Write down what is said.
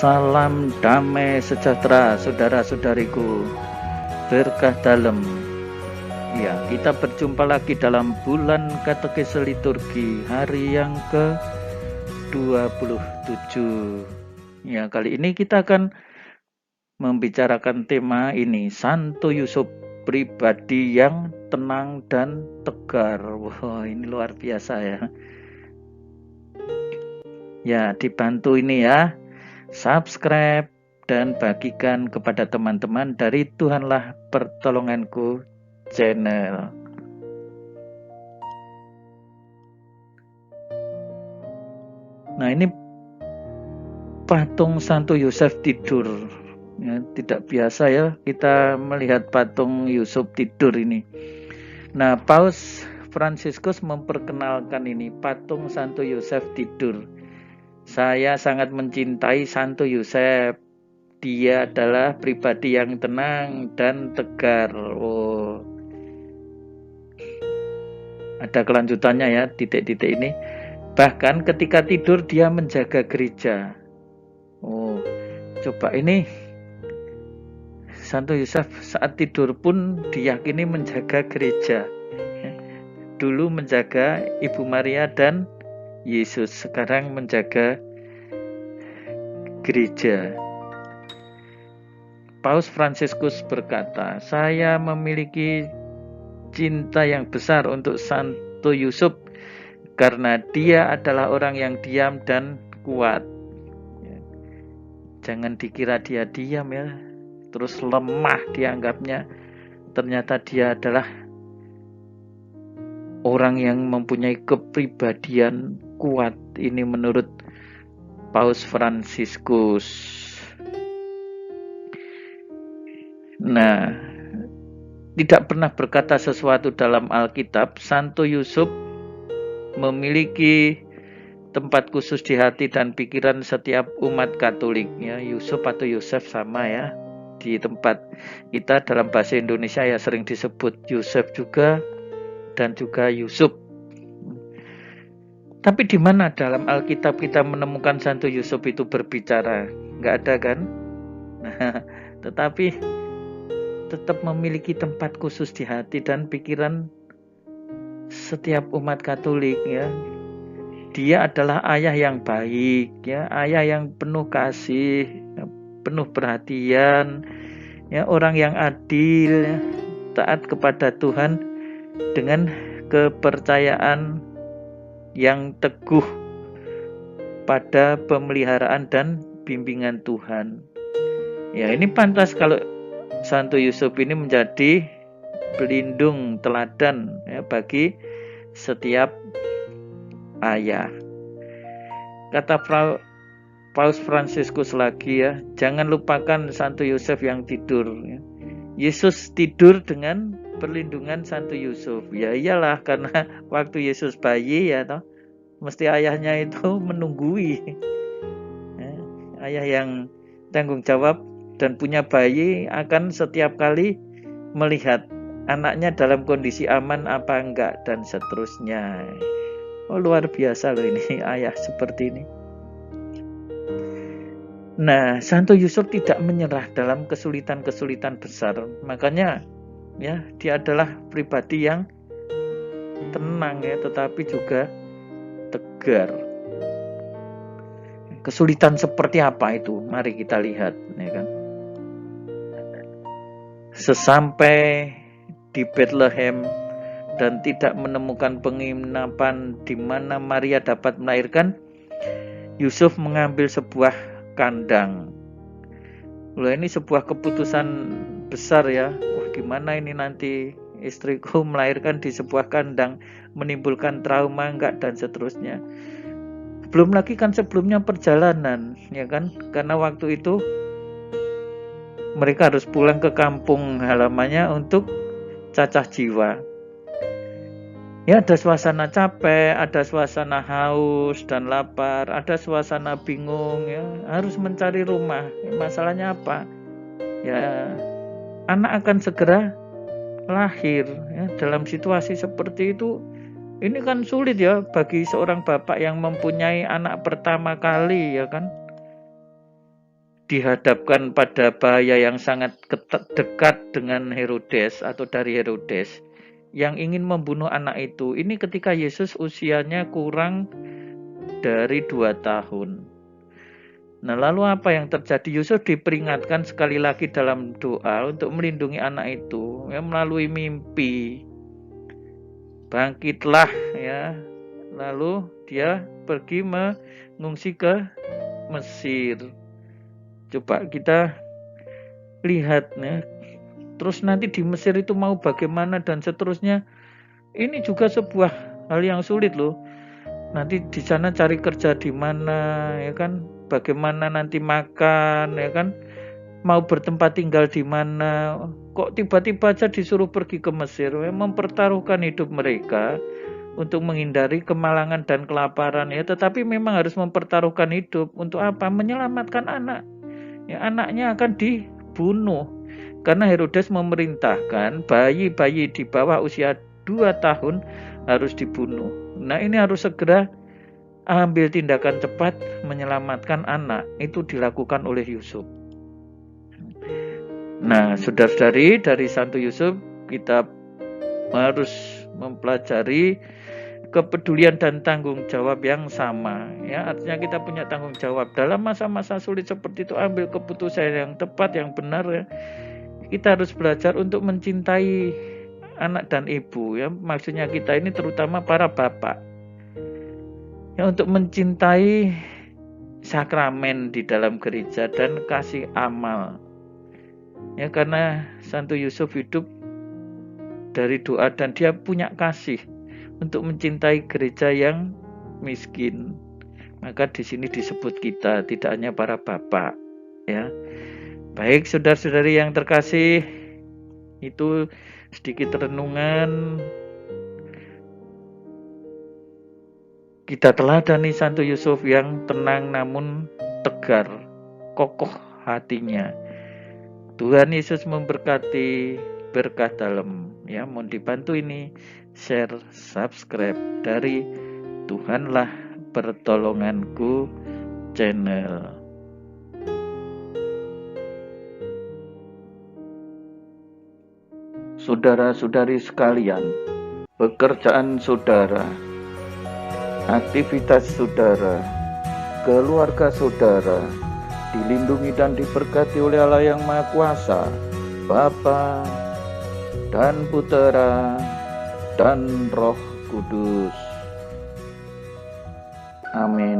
Salam damai sejahtera saudara-saudariku, berkah dalam. Ya, kita berjumpa lagi dalam bulan katekese liturgi hari yang ke-27. Ya, kali ini kita akan membicarakan tema ini, Santo Yusuf, pribadi yang tenang dan tegar. Wah, ini luar biasa ya. Ya, dibantu ini ya, subscribe dan bagikan kepada teman-teman dari Tuhanlah Pertolonganku channel. Nah, ini patung Santo Yusuf tidur. Ya, tidak biasa ya kita melihat patung Yusuf tidur ini. Nah, Paus Fransiskus memperkenalkan ini patung Santo Yusuf tidur. Saya sangat mencintai Santo Yusuf. Dia adalah pribadi yang tenang dan tegar. Oh, ada kelanjutannya ya, titik-titik ini. Bahkan ketika tidur dia menjaga gereja. Oh, coba ini Santo Yusuf saat tidur pun diyakini menjaga gereja. Dulu menjaga Ibu Maria dan Yesus, sekarang menjaga gereja. Paus Fransiskus berkata, saya memiliki cinta yang besar untuk Santo Yusuf karena dia adalah orang yang diam dan kuat. Jangan dikira dia diam ya, terus lemah dianggapnya. Ternyata dia adalah orang yang mempunyai kepribadian kuat. Ini menurut Paus Fransiskus. Nah, tidak pernah berkata sesuatu dalam Alkitab, Santo Yusuf memiliki tempat khusus di hati dan pikiran setiap umat Katolik. Ya, Yusuf atau Yosef sama ya. Di tempat kita dalam bahasa Indonesia ya sering disebut Yusuf juga dan juga Yusuf. Tapi di mana dalam Alkitab kita menemukan Santo Yusuf itu berbicara? Nggak ada kan? Nah, tetapi tetap memiliki tempat khusus di hati dan pikiran setiap umat Katolik ya. Dia adalah ayah yang baik ya, ayah yang penuh kasih, penuh perhatian, ya, orang yang adil, ya, taat kepada Tuhan dengan kepercayaan yang teguh pada pemeliharaan dan bimbingan Tuhan. Ya, ini pantas kalau Santo Yusuf ini menjadi pelindung teladan ya, bagi setiap ayah. Kata Paus Fransiskus lagi ya, jangan lupakan Santo Yusuf yang tidur ya. Yesus tidur dengan perlindungan Santo Yusuf. Ya iyalah, karena waktu Yesus bayi ya toh, mesti ayahnya itu menunggui ya, ayah yang tanggung jawab dan punya bayi akan setiap kali melihat anaknya dalam kondisi aman apa enggak dan seterusnya. Oh, luar biasa loh ini ayah seperti ini. Nah, Santo Yusuf tidak menyerah dalam kesulitan-kesulitan besar. Makanya ya, dia adalah pribadi yang tenang ya, tetapi juga tegar. Kesulitan seperti apa itu? Mari kita lihat ya kan. Sesampai di Bethlehem dan tidak menemukan penginapan di mana Maria dapat melahirkan, Yusuf mengambil sebuah kandang. Loh, ini sebuah keputusan besar ya. Wah, gimana ini nanti istriku melahirkan di sebuah kandang, menimbulkan trauma enggak dan seterusnya. Belum lagi kan sebelumnya perjalanan ya kan, karena waktu itu mereka harus pulang ke kampung halamannya untuk cacah jiwa. Ya, ada suasana capek, ada suasana haus dan lapar, ada suasana bingung ya, harus mencari rumah. Masalahnya apa? Ya, anak akan segera lahir ya, dalam situasi seperti itu. Ini kan sulit ya bagi seorang bapak yang mempunyai anak pertama kali ya kan. dihadapkan pada bahaya yang sangat dekat dengan Herodes atau dari Herodes yang ingin membunuh anak itu. Ini ketika Yesus usianya kurang dari 2 tahun. Nah, lalu apa yang terjadi? Yusuf diperingatkan sekali lagi dalam doa untuk melindungi anak itu ya, melalui mimpi. Bangkitlah ya. Lalu dia pergi mengungsi ke Mesir. Coba kita lihat ya. Terus nanti di Mesir itu mau bagaimana dan seterusnya. Ini juga sebuah hal yang sulit loh. Nanti di sana cari kerja di mana ya kan? Bagaimana nanti makan ya kan? Mau bertempat tinggal di mana? Kok tiba-tiba aja disuruh pergi ke Mesir? Ya, mempertaruhkan hidup mereka untuk menghindari kemalangan dan kelaparan ya, tetapi memang harus mempertaruhkan hidup untuk apa? Menyelamatkan anak. Ya, anaknya akan dibunuh karena Herodes memerintahkan bayi-bayi di bawah usia 2 tahun harus dibunuh. Nah, ini harus segera ambil tindakan cepat menyelamatkan anak. Itu dilakukan oleh Yusuf. Nah, saudara-saudari, dari Santo Yusuf kita harus mempelajari kepedulian dan tanggung jawab yang sama ya, artinya kita punya tanggung jawab dalam masa-masa sulit seperti itu. Ambil keputusan yang tepat, yang benar ya. Kita harus belajar untuk mencintai anak dan ibu ya, maksudnya kita ini terutama para bapak ya, untuk mencintai sakramen di dalam gereja dan kasih amal ya, karena Santo Yusuf hidup dari doa dan dia punya kasih untuk mencintai gereja yang miskin. Maka di sini disebut kita, tidak hanya para bapak ya. Baik saudara-saudari yang terkasih, itu sedikit renungan kita teladani Santo Yusuf yang tenang namun tegar, kokoh hatinya. Tuhan Yesus memberkati, berkah dalam ya. Mohon dibantu ini share, subscribe dari Tuhanlah Pertolonganku channel. Saudara-saudari sekalian, pekerjaan saudara, aktivitas saudara, keluarga saudara dilindungi dan diberkati oleh Allah yang Maha Kuasa, Bapa dan Putera dan Roh Kudus. Amin.